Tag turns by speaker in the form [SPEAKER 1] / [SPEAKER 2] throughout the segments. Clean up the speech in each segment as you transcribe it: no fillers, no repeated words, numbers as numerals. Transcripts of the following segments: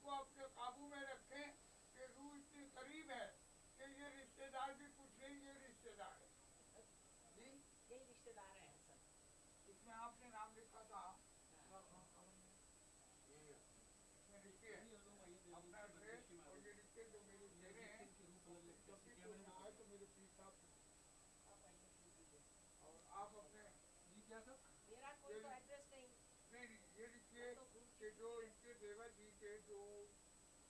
[SPEAKER 1] को अपने काबू में रखें कि रूह इतनी करीब है कि ये रिश्तेदार भी कुछ नहीं, ये रिश्तेदार है जी,
[SPEAKER 2] यही रिश्तेदार हैं सब।
[SPEAKER 1] इसमें आपने नाम लिखा था, इसमें लिखिए अपना एड्रेस और ये लिखिए जो मेरे चेहरे हैं, जब भी कोई आए तो मेरे पीर साहब और आप अपने जी क्या सर,
[SPEAKER 2] मेरा कोई तो एड्रेस नहीं,
[SPEAKER 1] ये लिखिए कि जो इनके देवर जी के जो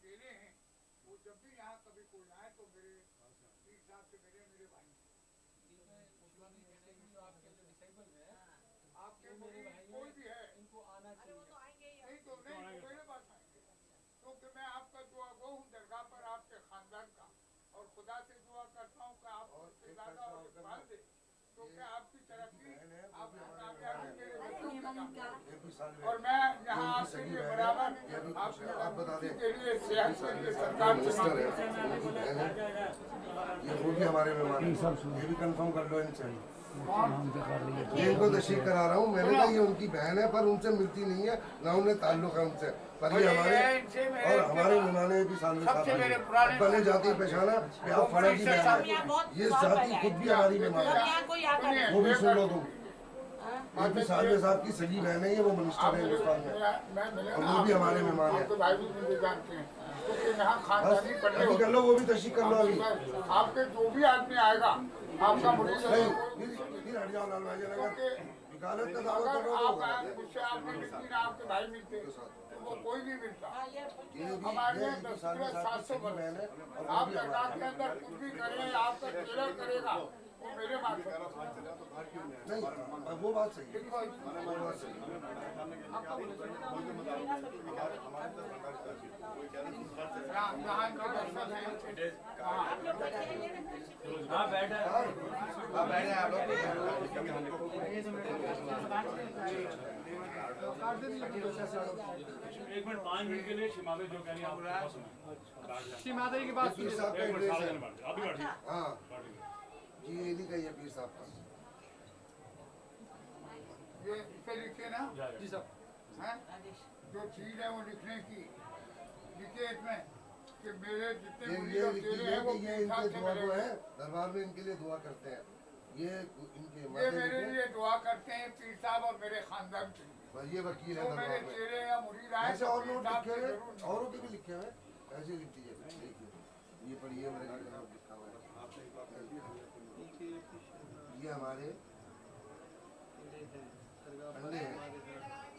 [SPEAKER 1] चेले हैं वो जब भी यहाँ कभी कोई आए तो मेरे पीर साहब से मेरे भाई आपके कोई भी है
[SPEAKER 3] इनको आना
[SPEAKER 2] अरे वो तो आएंगे ही।
[SPEAKER 1] नहीं तो नहीं तो मेरे पास आएंगे, क्योंकि मैं आपका दुआ गो हूँ दरगाह पर आपके खानदान का, और खुदा से दुआ करता हूँ कि आप उससे ज्यादा और इकबाल दे, क्योंकि आपकी तरक्की आपकी कामयाबी मेरे बच्चों के काम, और मैं यहाँ आपके लिए बराबर
[SPEAKER 4] आप बता दें
[SPEAKER 1] के लिए सेहत के लिए सरकार से मांग
[SPEAKER 4] ये वो भी हमारे मेहमान हैं, ये भी कंफर्म कर लो इनसे। ये इनको तशरीफ करा रहा हूँ, मैंने कहा ये उनकी बहन है पर उनसे मिलती नहीं है, ना उन्हें ताल्लुक है उनसे, पर ये हमारे और हमारे मेहमान भी साल में साथ बने जाती पहचाना कि आप फड़ा की बहन है, ये जाति खुद भी हमारी मेहमान है, वो भी सुन लो तुम, ये भी साल में साहब की सगी बहन है, ये वो मिनिस्टर है हिंदुस्तान में, और वो भी हमारे मेहमान है।
[SPEAKER 1] भाई भी मुझे जानते हैं, क्योंकि यहाँ खानदानी
[SPEAKER 4] अभी कर लो, वो भी तशरीफ कर लो अभी।
[SPEAKER 1] आपके जो भी आदमी आएगा आपका मुरीद
[SPEAKER 4] फिर हट जाओ लाल भाई लगा वकालत का दावा कर रहा हूँ,
[SPEAKER 1] मुझसे आपने मिलती ना आपके भाई मिलते तो वो कोई नहीं मिलता,
[SPEAKER 4] ये
[SPEAKER 1] हमारे
[SPEAKER 4] भी साल में साहब की
[SPEAKER 1] 700
[SPEAKER 4] सगी बहन है, और
[SPEAKER 1] आप सरकार के अंदर कुछ भी करें, आपका चेहरा करेगा वो मेरे मार्ग
[SPEAKER 4] नहीं, वो बात सही है, वो बात सही है।
[SPEAKER 3] एक मिनट 5 मिनट के लिए शिमादे जो कह रही है आप
[SPEAKER 5] शिमादे की बात
[SPEAKER 4] पीर साहब का एड्रेस है,
[SPEAKER 3] अभी बैठिए।
[SPEAKER 4] हाँ जी, ये नहीं कही है पीर साहब का,
[SPEAKER 1] ये इसे लिखिए ना
[SPEAKER 5] जी साहब,
[SPEAKER 1] हैं, जो चीज है वो लिखने की लिखिए इसमें कि मेरे जितने
[SPEAKER 4] ये
[SPEAKER 1] मुरीद और चेले हैं वो
[SPEAKER 4] ये
[SPEAKER 1] पीर साहब
[SPEAKER 4] इनके
[SPEAKER 1] से
[SPEAKER 4] दुआ को
[SPEAKER 1] मिलेंगे।
[SPEAKER 4] है, दरबार में इनके लिए दुआ करते हैं, ये इनके
[SPEAKER 1] ये
[SPEAKER 4] माते
[SPEAKER 1] मेरे
[SPEAKER 4] लिखे,
[SPEAKER 1] लिए दुआ करते हैं पीर साहब और मेरे खानदान के लिए,
[SPEAKER 4] बस ये वकील है
[SPEAKER 1] जो मेरे
[SPEAKER 4] दरबार में।
[SPEAKER 1] चेले या मुरीद आए
[SPEAKER 4] ऐसे
[SPEAKER 1] तो
[SPEAKER 4] और
[SPEAKER 1] पीर
[SPEAKER 4] नोट
[SPEAKER 1] साहब
[SPEAKER 4] लिखे
[SPEAKER 1] से
[SPEAKER 4] हुए,
[SPEAKER 1] जरूर
[SPEAKER 4] औरों के भी लिखे हुए, ऐसे लिख दीजिए, देखिए ये पढ़िए मेरे घर का नाम लिखा हुआ है, ये हमारे अंडे हैं,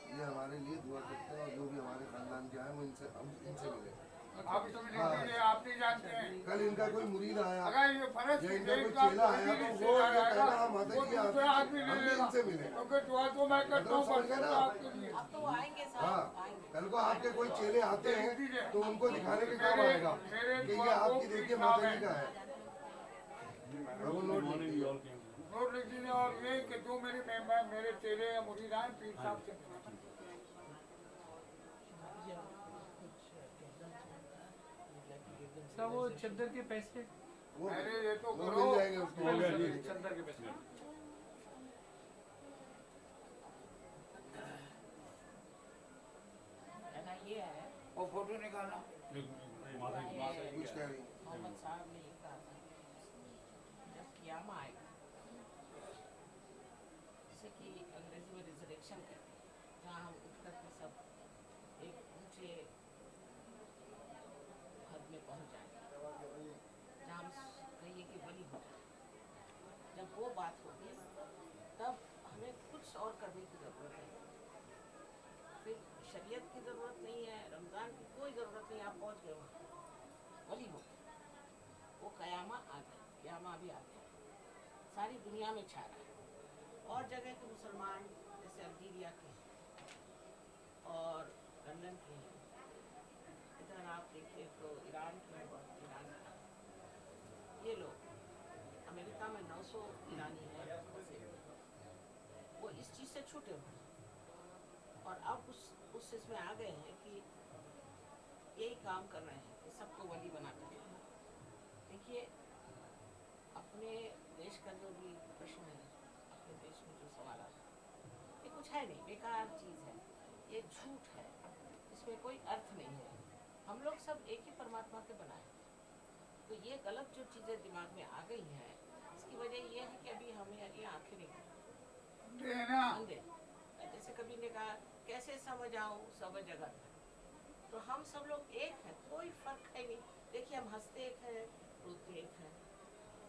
[SPEAKER 4] ये हमारे लिए दुआ करते हैं, और जो भी हमारे खानदान के आए वो इनसे हम इनसे मिले।
[SPEAKER 1] आप तो लिख दीजिए, आप नहीं जानते हैं,
[SPEAKER 4] कल इनका कोई मुरीद आया
[SPEAKER 1] अगर ये फर्ज
[SPEAKER 4] या
[SPEAKER 1] की
[SPEAKER 4] इनका कोई
[SPEAKER 1] देख का
[SPEAKER 4] चेला आया तो वो ये कहना माता
[SPEAKER 1] वो
[SPEAKER 4] जी आप
[SPEAKER 1] दूसरा आदमी ले
[SPEAKER 4] हम भी
[SPEAKER 1] लेगा,
[SPEAKER 4] इनसे मिले,
[SPEAKER 1] क्योंकि दुआ तो मैं करता हूँ
[SPEAKER 4] समझ गए ना आप?
[SPEAKER 1] आपके लिए।
[SPEAKER 2] अब तो वो आएंगे
[SPEAKER 4] हाँ,
[SPEAKER 2] साहब, आएंगे।
[SPEAKER 4] कल को आपके कोई चेले आते हैं तो उनको दिखाने के काम आएगा कि ये आपकी देखिए माता जी का है, वो नोट लिख दीजिए।
[SPEAKER 1] नोट लिख दीजिए, और ये कि जो मेरे चेले या मुरीद आए पीर साहब से
[SPEAKER 5] साहब वो चद्दर के पैसे,
[SPEAKER 4] वो
[SPEAKER 1] अरे ये तो
[SPEAKER 4] वो
[SPEAKER 1] करो,
[SPEAKER 4] मिल जाएंगे उसको,
[SPEAKER 5] चद्दर के पैसे
[SPEAKER 2] कहना ये है,
[SPEAKER 1] वो फोटो निकालना
[SPEAKER 4] कुछ कह रही
[SPEAKER 2] मोहम्मद साहब ने ये कहा था जब क़यामा आएगा, जैसे कि अंग्रेजी में रिजरेक्शन कहते हैं, जहाँ हम उठ करके सब एक ऊंचे हद में पहुँच जाएंगे, जहाँ हम कहिए कि वली हो जाए, जब वो बात होगी तब हमें कुछ और करने की ज़रूरत है, फिर शरीयत की ज़रूरत नहीं है, रमज़ान की कोई ज़रूरत नहीं, आप पहुँच गए वहाँ वली हो, वो क़यामा आ गया, क़यामा भी आ गया, सारी दुनिया में छा रहा है, और जगह के मुसलमान जैसे अल्जीरिया के और लंदन के हैं, इधर आप देखिए तो ईरान के हैं, ईरान का ये लोग, अमेरिका में 900 ईरानी हैं, वो इस चीज़ से छूटे हुए हैं, और अब उस इसमें आ गए हैं कि यही काम कर रहे हैं कि सबको वली बना कर। देखिए अपने देश का जो भी प्रश्न है, अपने देश में जो सवाल आता है, ये कुछ है नहीं, बेकार चीज़ है, ये झूठ है, इसमें कोई अर्थ नहीं है। हम लोग सब एक ही परमात्मा के बनाए। तो ये गलत जो चीज़ें दिमाग में आ गई हैं, इसकी वजह ये है कि अभी हमें ये आंखें नहीं खुली। अंधे। जैसे कभी ने कहा कैसे समझ आऊँ सब जगत, तो हम सब लोग एक हैं, कोई फर्क है नहीं। देखिए हम हंसते एक हैं, रोते एक हैं,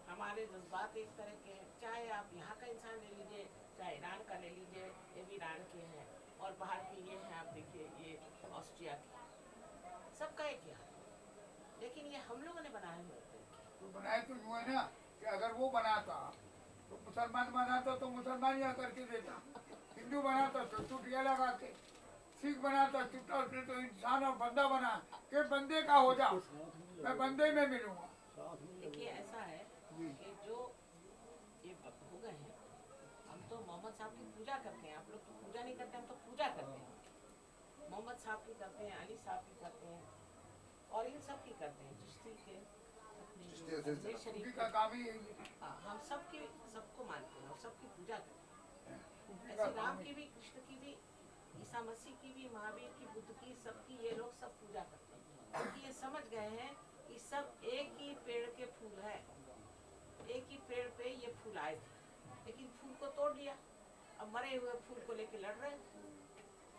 [SPEAKER 2] हमारे जज्बात एक तरह के हैं। चाहे आप यहाँ का इंसान ले लीजिए, चाहे ईरान का ले लीजिए, ये भी ईरान के हैं, और बाहर के ये हैं, आप देखिए ये ऑस्ट्रिया के, सबका एक ही हाल। लेकिन ये हम लोगों ने बनाए हुए थे।
[SPEAKER 1] तो बनाए तो यूँ है ना कि अगर वो बनाता तो मुसलमान बनाता तो मुसलमान यहाँ करके देता, हिंदू बनाता तो चुटिया लगाते, सिख बनाता चुटा, उसने तो इंसान और बंदा बना कि बंदे का हो जा, मैं बंदे में मिलूंगा।
[SPEAKER 2] देखिए ऐसा है कि जो ये हो गए हैं, हम तो मोहम्मद साहब की पूजा करते हैं। आप लोग तो पूजा नहीं करते, हम तो पूजा करते हैं। मोहम्मद साहब की करते हैं, अली साहब की करते हैं, और इन सब की करते हैं, चिश्ती के, अपने शरीफ
[SPEAKER 1] का काम ही यही है।
[SPEAKER 2] हाँ, हम सबकी सबको मानते हैं और सबकी पूजा करते हैं। ऐसे राम की भी, कृष्ण की भी, ईसा मसीह की भी, महावीर की, बुद्ध की, सबकी ये लोग सब पूजा करते हैं, क्योंकि ये समझ गए हैं कि सब एक ही पेड़ के फूल है। एक ही पेड़ पे ये फूल आए थे, लेकिन फूल को तोड़ दिया, अब मरे हुए फूल को लेके लड़ रहे हैं।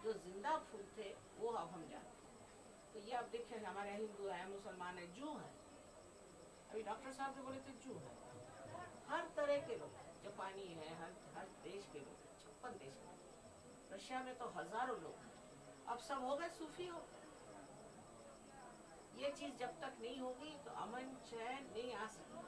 [SPEAKER 2] जो जिंदा फूल थे वो अब हम जानते हैं। तो ये अब देखिए हमारे हिंदू है, मुसलमान है, जू है, अभी डॉक्टर साहब जो बोले थे जू है, हर तरह के लोग, जापानी है, हर देश के लोग, 56 देश के, रशिया में तो हजारों लोग हैं। अब सब हो गए सूफी हो। ये चीज जब तक नहीं होगी तो अमन चैन नहीं आ सकता,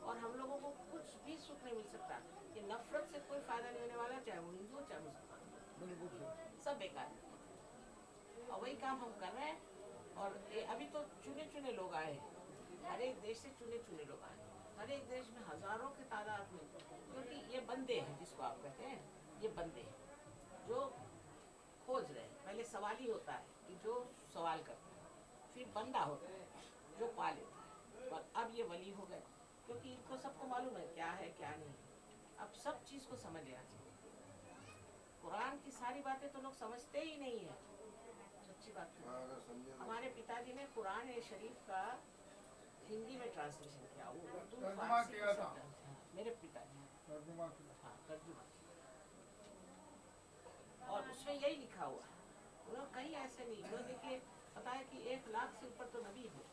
[SPEAKER 2] और हम लोगों को कुछ भी सुख नहीं मिल सकता। ये नफरत से कोई फायदा नहीं होने वाला, चाहे वो हिंदू हो चाहे मुसलमान, सब बेकार है। और वही काम हम कर रहे हैं। और अभी तो चुने चुने लोग आए हैं, हर एक देश से चुने चुने लोग आए, हर एक देश में हजारों के तादाद में, क्योंकि ये बंदे हैं जिसको आप कहते हैं, ये बंदे हैं जो खोज रहे हैं। पहले सवाल ही होता है कि जो सवाल करता है, फिर बंदा होता है जो पा लेता है, और अब ये वली हो गए, क्योंकि इनको सबको मालूम है क्या है क्या नहीं। अब सब चीज़ को समझ लेना चाहिए। कुरान की सारी बातें तो लोग समझते ही नहीं है, सच्ची बात है। हमारे पिताजी ने कुरान शरीफ का हिंदी में ट्रांसलेशन किया, वो उर्दू फारसी
[SPEAKER 1] किया था।
[SPEAKER 2] मेरे पिताजी ने
[SPEAKER 1] तर्जुमा किया।
[SPEAKER 2] हाँ तर्जुमा, और उसमें यही लिखा हुआ है। उन्होंने कहीं ऐसे नहीं, उन्होंने देखिए बताया कि 1 लाख से ऊपर तो नबी है,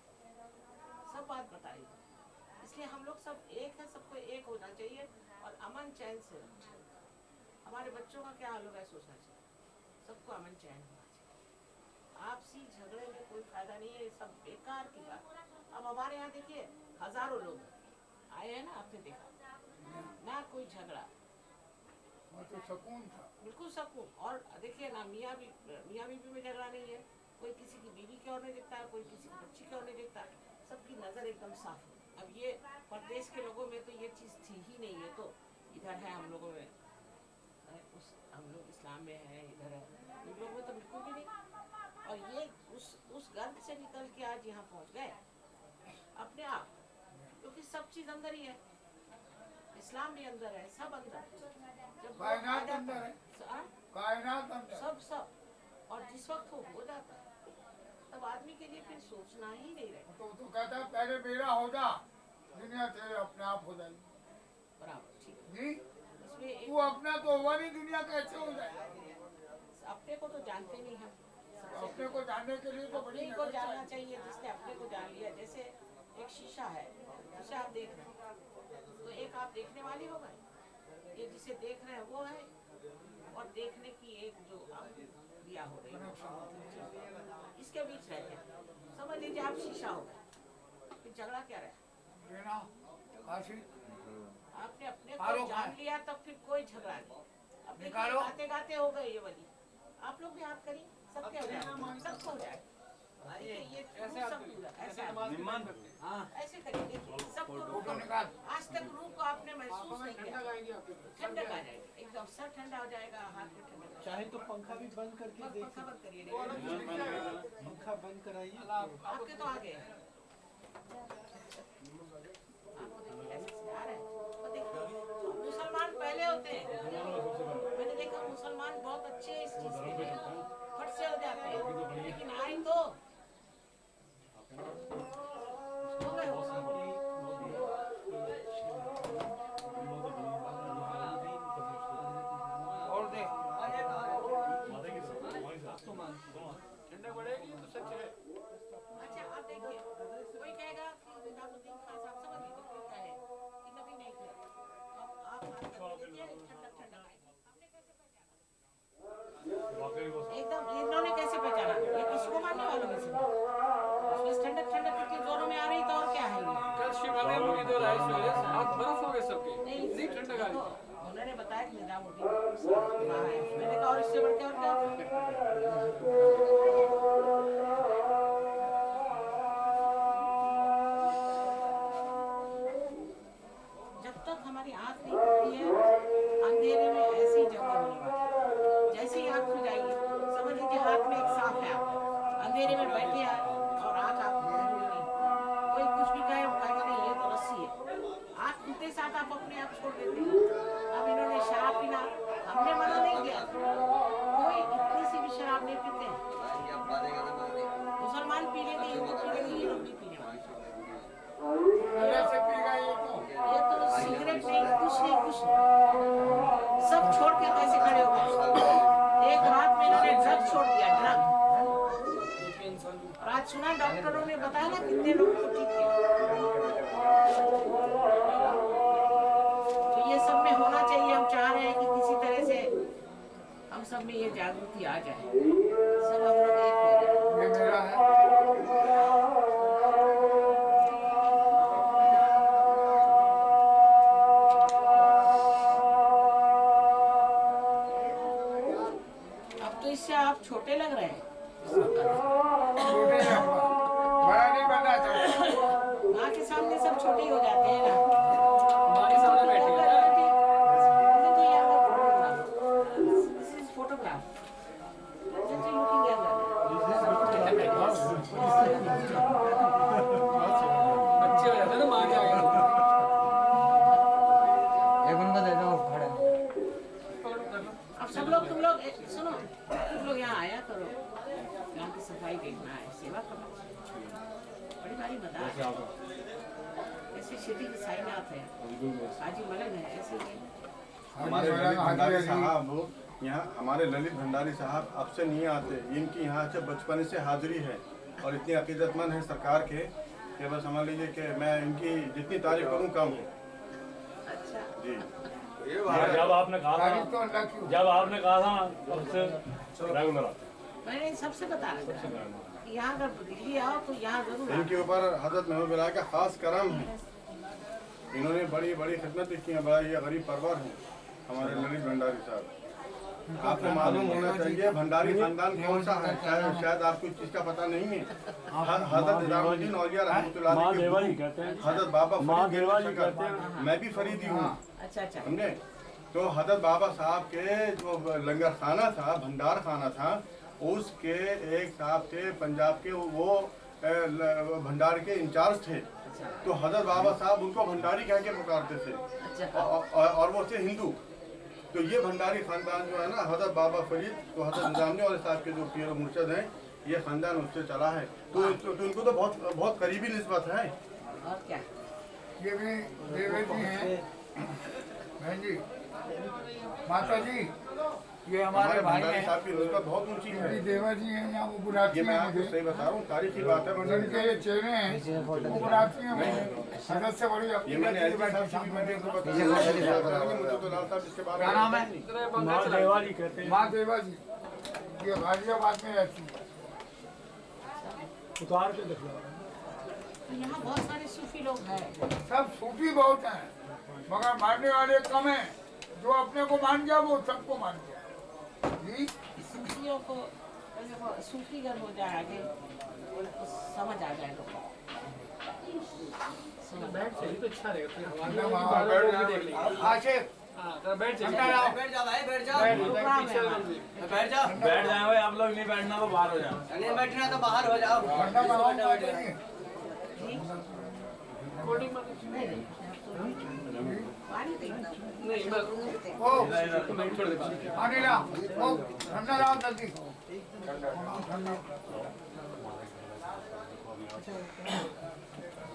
[SPEAKER 2] सब बात बताई। इसलिए हम लोग सब एक है, सबको एक होना चाहिए और अमन चैन से रहना चाहिए। हमारे बच्चों का क्या हाल होगा सोचना चाहिए, सबको अमन चैन होना चाहिए। आपसी झगड़े में कोई फायदा नहीं है, ये सब बेकार की बात। अब हमारे यहाँ देखिए हजारों लोग आए हैं ना, आपने देखा ना, कोई झगड़ा,
[SPEAKER 1] तो सुकून था,
[SPEAKER 2] बिल्कुल सकून। और देखिए ना, मियाँ बीवी में झगड़ा नहीं है, कोई किसी की बीवी की ओर नहीं देखता है, कोई किसी की बच्ची की ओर नहीं देखता, सबकी नज़र एकदम साफ है। अब ये परदेश के लोगों में तो ये चीज़ थी ही नहीं है, तो इधर है हम लोगों में, हम लोग इस्लाम में हैं, इधर है, इन लोगों में तो बिल्कुल भी नहीं। और ये उस गर्द से निकल के आज यहाँ पहुँच गए अपने आप, क्योंकि सब चीज़ अंदर ही है, इस्लाम भी अंदर है, सब अंदर। जब
[SPEAKER 1] कायनात अंदर है, कायनात अंदर
[SPEAKER 2] सब। और जिस वक्त वो हो जाता है तब आदमी के लिए फिर सोचना ही नहीं रहता।
[SPEAKER 1] तो कहता है पहले मेरा हो जा, दुनिया तेरे अपने आप हो जाएगी।
[SPEAKER 2] बराबर, ठीक है
[SPEAKER 1] जी,
[SPEAKER 2] इसमें
[SPEAKER 1] तू अपना तो हुआ नहीं, दुनिया कैसे हो जाए?
[SPEAKER 2] अपने को तो जानते नहीं हम,
[SPEAKER 1] अपने को जानने के लिए तो बड़ी
[SPEAKER 2] अपने को जानना चाहिए। जिसने अपने को जान लिया, जैसे एक शीशा है, उसे आप देख रहे हैं तो एक आप देखने वाले हो गए, ये जिसे देख रहे हैं वो है, और देखने की एक जो क्रिया हो रही है, इसके बीच रहते हैं। समझ लीजिए आप शीशा हो गए, फिर झगड़ा क्या रहा? आपने अपने को जान लिया तब फिर कोई झगड़ा नहीं। अपने गाते गाते हो गए ये वाली, आप लोग भी हाथ करिए, सबके हो जाए, सबको हो जाए। ये ऐसे ऐसे करिए, देखिए सबको। आज तक रूह को आपने महसूस नहीं किया, ठंडक आ जाएगी, एकदम सर ठंडा हो जाएगा, हाथ में ठंडक।
[SPEAKER 5] चाहे तो पंखा भी बंद करके
[SPEAKER 2] पंखा
[SPEAKER 5] देखिए,
[SPEAKER 2] बंद करिए,
[SPEAKER 5] पंखा बंद कराइए।
[SPEAKER 2] आपके तो आ गए, आपको देखिए ऐसे से आ रहा है। तो देखिए मुसलमान पहले होते हैं, मैंने देखा मुसलमान बहुत अच्छे इस चीज के लिए, फट से हो जाते हैं, लेकिन आई तो हो गए हो।
[SPEAKER 1] और दे
[SPEAKER 3] ठंडक बढ़ेगी तो सच है।
[SPEAKER 2] अच्छा आप देखिए, कोई कहेगा कि निजामुद्दीन खान साहब समझ लीजिए कोई कहे कि नबी नहीं थे, अब आप बात करके देखिए ठंडक ठंडक आएगी। हमने कैसे पहचाना? एकदम इन्होंने कैसे पहचाना? ये किसको मानने वालों में से बस ठंडक ठंडक इतनी जोरों में आ रही तो और क्या है ये?
[SPEAKER 6] कल शिवालय में भी तो राइस हुए, आज बर्फ हो गए सबके।
[SPEAKER 2] नहीं
[SPEAKER 6] ठंडक आ रही।
[SPEAKER 2] उन्होंने बताया कि निजामुद्दीन वहाँ है, मैंने कहा और इससे बढ़ के और क्या? जब तक हमारी आँख नहीं खुलती है अंधेरे में ऐसी जगह होने वाली, जैसे ही आँख खुल जाएगी समझ लीजिए हाथ में एक सांप है, आपके अंधेरे में बैठे हैं और आँख आप खोलेंगे, कोई कुछ भी कहे वो कहेगा नहीं ये तो रस्सी है, आँख खुलते साथ आप अपने आप छोड़ देते हैं। अब इन्होंने शराब पीना, हमने मना नहीं किया, कोई इतनी सी भी शराब नहीं पीते हैं, मुसलमान पी लेंगे, हिंदू पी लेंगे, ये लोग नहीं पीने वाले।
[SPEAKER 1] से पी गए
[SPEAKER 2] ये तो सिगरेट नहीं, कुछ नहीं, कुछ नहीं, सब छोड़ के कैसे खड़े हो गए? एक रात में इन्होंने ड्रग छोड़ दिया, ड्रग। और आज सुना डॉक्टरों ने बताया ना कितने लोगों को ठीक किया। तो ये सब में होना चाहिए, हम चाह रहे हैं कि किसी तरह से हम सब में ये जागृति आ जाए, सब हम लोग एक हो जाए।
[SPEAKER 1] ये मेरा है।
[SPEAKER 2] अब तो इससे आप छोटे लग रहे हैं,
[SPEAKER 1] छोटे हैं, बड़ा नहीं बनना चाहिए।
[SPEAKER 2] माँ के सामने सब छोटे ही हो जाते हैं ना।
[SPEAKER 6] माँ के सामने बैठी है।
[SPEAKER 2] This is photograph. Isn't he looking younger?
[SPEAKER 6] अच्छे हो जाते हैं ना माँ के आगे।
[SPEAKER 2] अब सब लोग तुम लोग सुनो, तुम लोग यहाँ आया करो, यहाँ की सफाई देखना है, सेवा करना, बड़ी भारी मदद है। ऐसे सिटी के साइनात है, हाजी मलन है, ऐसे ही
[SPEAKER 7] हमारे ललित भंडारी साहब यहाँ, हमारे ललित भंडारी साहब अब से नहीं आते, इनकी यहाँ से बचपन से हाजिरी है और इतनी अकीदतमंद है सरकार के कि बस समझ लीजिए कि मैं इनकी जितनी तारीफ करूँ कम है।
[SPEAKER 2] अच्छा।
[SPEAKER 7] जी
[SPEAKER 3] जब आपने कहा था
[SPEAKER 1] तारीफ तो अल्लाह की।
[SPEAKER 3] जब आपने कहा था तब से रेगुलर आते
[SPEAKER 2] मैंने सबसे बता रहा था कि यहाँ अगर दिल्ली आओ तो यहाँ जरूर आओ।
[SPEAKER 7] इनके ऊपर हजरत महमूद बिलाल का खास करम है, इन्होंने बड़ी बड़ी खिदमत की है, बड़ा ये गरीब परवर है हमारे ललित भंडारी साहब। आपको मालूम होना चाहिए भंडारी खानदान कौन सा है, शायद आपको इस चीज का पता नहीं है। हजरत निजामुद्दीन औलिया रहमतुल्लाह अलैह के गुरु हजरत बाबा फरीद कहते हैं, मैं भी फरीदी हूँ,
[SPEAKER 2] अच्छा अच्छा।
[SPEAKER 7] समझे। तो हजरत बाबा साहब के जो लंगर खाना था, भंडार खाना था, उसके एक साहब थे पंजाब के, वो भंडार के इंचार्ज थे। तो हजरत बाबा साहब उनको भंडारी कह के पुकारते थे और वो थे हिंदू। तो ये भंडारी खानदान जो है ना, हजरत बाबा फरीद तो हजरत निजामुद्दीन औलिया साहब के जो पीर और मुर्शद हैं, ये खानदान उससे चला है। तो इनको तो बहुत करीबी निस्बत है।
[SPEAKER 2] और क्या?
[SPEAKER 1] ये भी देवे जी हैं, बहन जी, माता जी, ये हमारे भाई
[SPEAKER 7] भंडारी
[SPEAKER 1] हैं।
[SPEAKER 7] साहब की निस्बत बहुत ऊंची है।
[SPEAKER 1] ये देवा जी हैं, यहाँ वो बुलाती
[SPEAKER 7] ये मैं
[SPEAKER 1] हैं
[SPEAKER 7] आपको
[SPEAKER 1] मुझे।
[SPEAKER 7] सही बता रहा हूँ, तारीखी बात है।
[SPEAKER 1] जिनके ये चेहरे हैं वो बुलाती हैं मुझे। हजरत से बड़ी
[SPEAKER 7] ये
[SPEAKER 1] अपनी
[SPEAKER 7] मैंने
[SPEAKER 1] बैठी
[SPEAKER 7] ऐसी साहब से भी मैंने इनको बताया, मुझे तो लाल साहब इसके बारे
[SPEAKER 1] क्या
[SPEAKER 7] में
[SPEAKER 1] नाम है?
[SPEAKER 3] माँ देवाली कहते हैं।
[SPEAKER 1] माँ देवा जी, ये गाजियाबाद में रहती है।
[SPEAKER 3] उतार के दिखला
[SPEAKER 2] तो यहाँ बहुत सारे सूफी लोग हैं।
[SPEAKER 1] सब सूफी बहुत हैं, मगर मानने वाले कम हैं। जो अपने को मान गया वो सबको मान गया। जी,
[SPEAKER 2] सूफियों को देखो, सूफी अगर हो जाए आगे तो समझ आ जाए लोगों को।
[SPEAKER 6] बैठ जाइए तो अच्छा रहेगा, फिर हवा
[SPEAKER 1] मतलब
[SPEAKER 6] में
[SPEAKER 1] वहाँ
[SPEAKER 6] बाहर
[SPEAKER 1] बैठ
[SPEAKER 6] लोग भी
[SPEAKER 1] जाओ।
[SPEAKER 6] देख लेंगे।
[SPEAKER 1] आशिक,
[SPEAKER 6] हाँ, तो बैठ जाइए।
[SPEAKER 1] अंदर आओ।
[SPEAKER 8] बैठ जा भाई, बैठ जा।
[SPEAKER 2] प्रोग्राम है
[SPEAKER 6] पीछे
[SPEAKER 2] हमारा।
[SPEAKER 8] बैठ जा।
[SPEAKER 3] बैठ जाए भाई, आप लोग नहीं बैठना तो बाहर हो जाओ।
[SPEAKER 8] नहीं बैठना तो बाहर हो जाओ।
[SPEAKER 1] वरना बनाओ माता जी।
[SPEAKER 6] कोल्ड ड्रिंक
[SPEAKER 2] पानी दें।
[SPEAKER 6] नहीं, बस
[SPEAKER 1] ओ,
[SPEAKER 6] मैं छोड़ दे बाहर।
[SPEAKER 1] पानी लाओ। ओ, ठंडा लाओ जल्दी।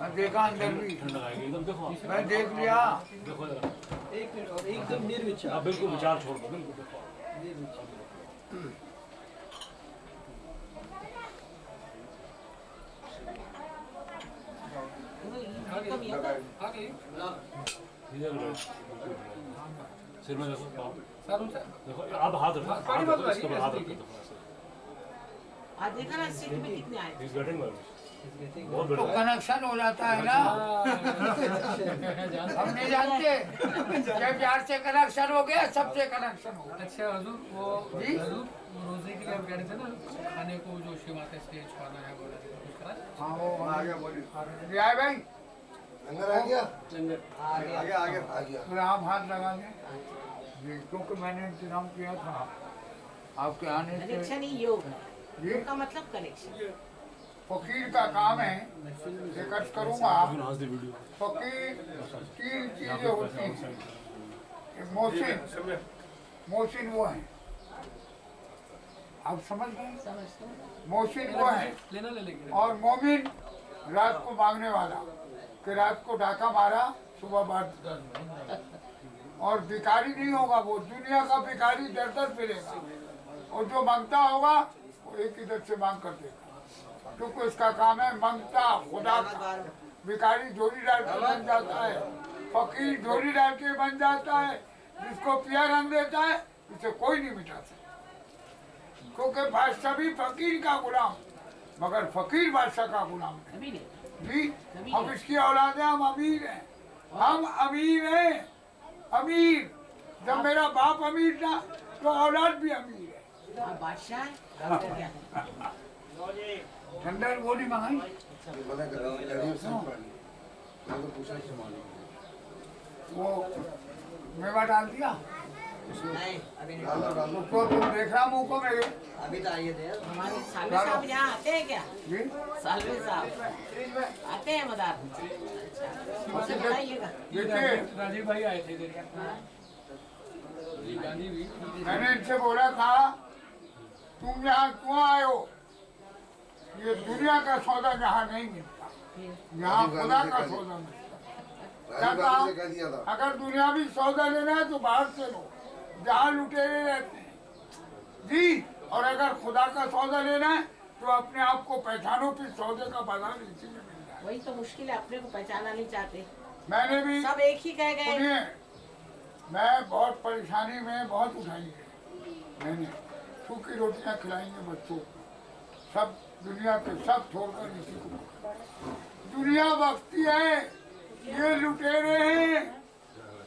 [SPEAKER 1] मैं देखा अंदर भी,
[SPEAKER 3] ठंडा आएगी एकदम। देखो आप,
[SPEAKER 1] मैं देख लिया।
[SPEAKER 3] देखो जरा।
[SPEAKER 5] एक मिनट और एकदम निर्विचार।
[SPEAKER 3] आप बिल्कुल विचार छोड़ दो, बिल्कुल देखो। इधर बैठ। सिर में देखो पाँव। देखो आप हाथ रखो, हाथ रखो, इसके ऊपर हाथ रखो।
[SPEAKER 2] आज देखा ना सीट में कितने आए।
[SPEAKER 3] He's getting nervous. बहुत
[SPEAKER 1] तो
[SPEAKER 3] बढ़िया।
[SPEAKER 1] कनेक्शन हो जाता है ना, हम नहीं जानते। जब प्यार से कनेक्शन हो गया, सबसे कनेक्शन हो गया।
[SPEAKER 6] अच्छा हजूर, वो
[SPEAKER 1] जी?
[SPEAKER 6] हजूर वो रोजे के लिए आप कह रहे थे ना, खाने को जो शिवाते स्टेज खाना है बोला था, कुछ करा?
[SPEAKER 1] हाँ वो आ गया, बोलिए। आए भाई,
[SPEAKER 4] लंगर आ गया,
[SPEAKER 7] आगे
[SPEAKER 4] आ गया।
[SPEAKER 1] फिर आप हाथ लगा दें जी, क्योंकि मैंने इंतजाम किया था आपके आने से।
[SPEAKER 2] कनेक्शन ही योग है।
[SPEAKER 1] जी,
[SPEAKER 2] योग का मतलब कनेक्शन।
[SPEAKER 1] फकीर का काम है, एक अर्ज करूँगा।
[SPEAKER 3] आज दी वीडियो।
[SPEAKER 1] फकीर 3 चीजें होती हैं। एक मोहसिन वो है, आप समझ गए? मोहसिन वो है,
[SPEAKER 6] लेना ले लेंगे।
[SPEAKER 1] और मोमिन रात को मांगने वाला, कि रात को डाका मारा सुबह बात 10 और भिखारी नहीं होगा वो, दुनिया का भिखारी दर दर फिरेगा, और जो मांगता होगा वो एक इधर से मांग कर देगा, क्योंकि उसका काम है मांगता खुदा का। भिखारी झोली डाल के बन जाता है, फकीर झोली डाल के बन जाता है। जिसको पिया रंग देता है उसे कोई नहीं मिटा सकता, क्योंकि बादशाह भी फकीर का गुलाम, मगर फकीर बादशाह का गुलाम है।
[SPEAKER 2] कभी नहीं।
[SPEAKER 1] जी, हम इसकी औलाद हैं, हम अमीर हैं, हम अमीर हैं, अमीर। जब मेरा बाप अमीर था तो औलाद भी अमीर है।
[SPEAKER 2] आप बादशाह हैं, डॉक्टर क्या?
[SPEAKER 1] ठंडा गोली मंगाई,
[SPEAKER 4] मना कर गरीब से पानी, मैं तो पूछा कि
[SPEAKER 1] वो मेवा डाल दिया।
[SPEAKER 8] नहीं अभी नहीं,
[SPEAKER 4] डालो
[SPEAKER 1] तो तुम देख रहा मुंह को मेरे।
[SPEAKER 8] अभी तो आइए थे।
[SPEAKER 2] हमारे सालवे साहब यहाँ आते हैं क्या?
[SPEAKER 1] जी,
[SPEAKER 2] सालवे साहब आते हैं मदार। अच्छा, उनसे बताइएगा।
[SPEAKER 1] देखिए
[SPEAKER 6] राजीव भाई आए थे इधर। जी गांधी भी।
[SPEAKER 1] मैंने इनसे बोला था तुम यहाँ क्यों आए हो, ये दुनिया का सौदा यहाँ नहीं मिलता, यहाँ खुदा का सौदा मिलता। क्या कहा?
[SPEAKER 4] कह दिया था।
[SPEAKER 1] अगर दुनियावी सौदा लेना है तो बाहर से लो, जहाँ लुटेरे रहते हैं जी, और अगर खुदा का सौदा लेना है तो अपने आप को पहचानो, फिर सौदे का बाजार इसी में मिल जाए।
[SPEAKER 2] वही तो मुश्किल है, अपने को पहचाना नहीं चाहते,
[SPEAKER 1] मैंने भी
[SPEAKER 2] सब एक ही कह गए।
[SPEAKER 1] सुनिए, मैं बहुत परेशानी में बहुत उठाई है मैंने, सूखी रोटियां खिलाएंगे बच्चों को, सब दुनिया के सब छोड़कर इसी को। दुनिया वक्ती है, ये लुटेरे हैं,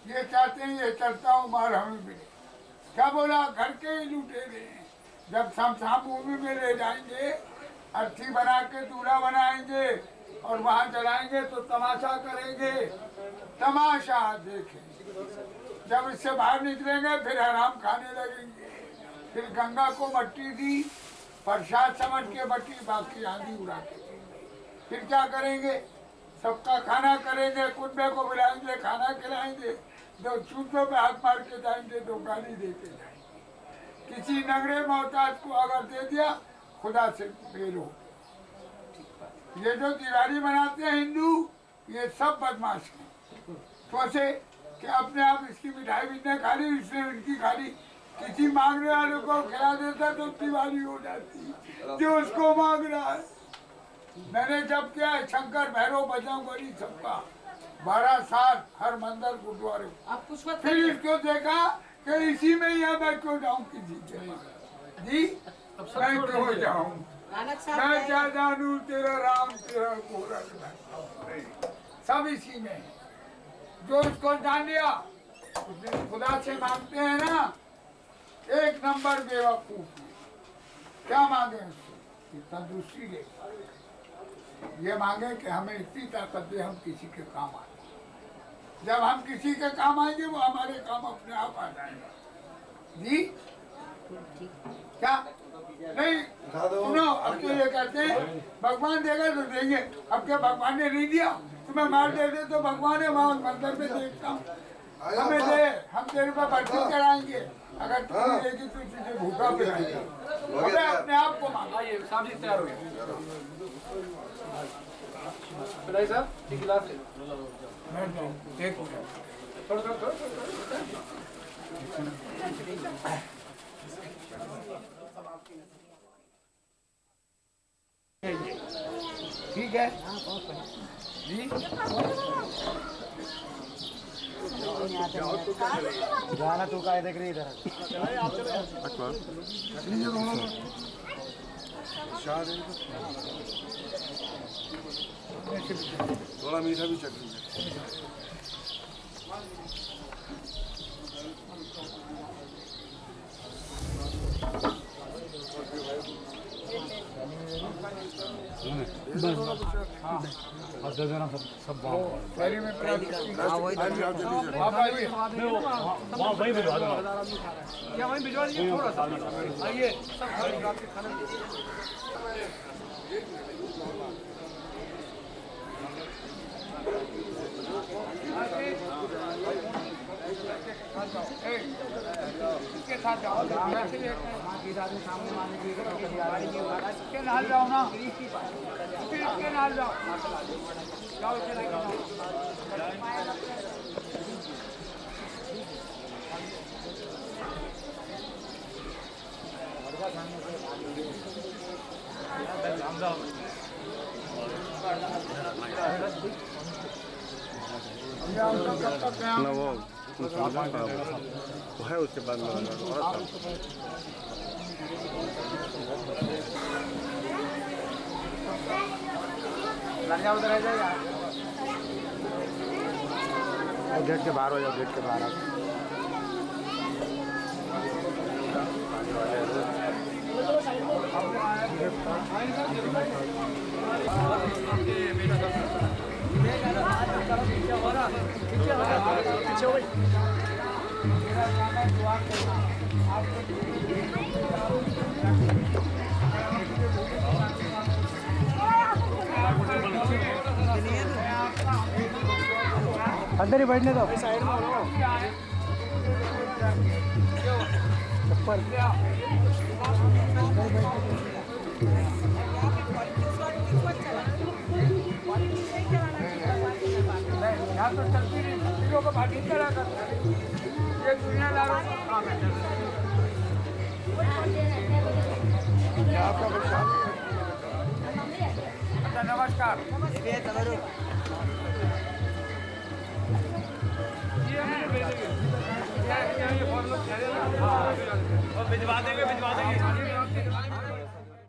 [SPEAKER 1] ये चाहते हैं ये चलता हूँ मार हमें मिले। क्या बोला? घर के ही लुटेरे हैं। जब शमशान भूमि में ले जाएंगे, अर्थी बना के दूल्हा बनाएंगे और वहाँ जलाएंगे तो तमाशा करेंगे, तमाशा देखेंगे। जब इससे बाहर निकलेंगे फिर हराम खाने लगेंगे। फिर गंगा को मट्टी दी, प्रसाद समझ के मट्टी, बाकी आंधी उड़ा के। फिर क्या करेंगे? सबका खाना करेंगे, कुत्ते को बुलाएंगे, खाना खिलाएंगे, दो चूतों पे हाथ मार के जाएंगे, दो गाली दे के जाएंगे। किसी नगरे मोहताज को अगर दे दिया, खुदा से बेल हो। ये जो दिवाली मनाते हैं हिंदू, ये सब बदमाश हैं। सोचे कि अपने आप इसकी मिठाई भी नहीं खा ली, इसने इनकी खा ली, किसी मांगने वाले को खिला देता तो दिवाली हो जाती, जो उसको मांग रहा है। मैंने जब किया शंकर भैरव बजरंगबली सबका 12 साल हर मंदिर गुरुद्वारे,
[SPEAKER 2] आप कुछ मत
[SPEAKER 1] फिर
[SPEAKER 2] करिए।
[SPEAKER 1] इसको देखा कि इसी में यहाँ मैं क्यों जाऊँ किसी के पास। जी, मैं क्यों जाऊँ,
[SPEAKER 2] नानक साहब
[SPEAKER 1] मैं
[SPEAKER 2] गए।
[SPEAKER 1] क्या जानू तेरा राम तेरा गोरख, सब इसी में है। जो उसको जान लिया, उसने खुदा से मांगते हैं ना, एक नंबर बेवकूफ है। क्या मांगे उससे? तंदुरुस्ती दे, ये मांगे कि हमें इतनी ताकत दे हम किसी के काम आए। जब हम किसी के काम आएंगे वो हमारे काम अपने आप आ जाएंगे। जी, क्या नहीं सुनो, अब तो ये कहते हैं भगवान देगा तो देंगे, अब क्या भगवान ने नहीं दिया? तुम्हें मार दे तो भगवान है, वहाँ मंदिर में देखता हूँ, हमें दे, हम तेरे पर भर्ती कराएंगे, अगर तू देगी तो तुझे भूखा पिलाएंगे। हमें अपने आप को मानो।
[SPEAKER 6] आइए साहब जी तैयार हो गए बताइए साहब एक गिलास ले एक थोड़ा थोड़ा थोड़ा ठीक है जी
[SPEAKER 5] गाना तू का देख रही इधर
[SPEAKER 4] थोड़ा मीठा भी चटनी
[SPEAKER 3] और दे देना सब
[SPEAKER 1] पहले में
[SPEAKER 6] आप आइए
[SPEAKER 3] वहाँ वहीं भिजवा देना
[SPEAKER 6] क्या वहीं भिजवा दीजिए थोड़ा सा आइए सब खाने का आपके खाना
[SPEAKER 1] इसके साथ जाओ इसके नाल जाओ ना फिर इसके नाल जाओ जाओ
[SPEAKER 7] ना वो है उसके बाद में
[SPEAKER 5] गेट के बाहर हो जाओ गेट के बाहर अंदर ही बैठने दो साइड में
[SPEAKER 1] यहाँ तो चलती नहीं चीजों को भागी करा कर ये दुनियादारों का काम है। अच्छा नमस्कार ये फॉर्म भिजवा देंगे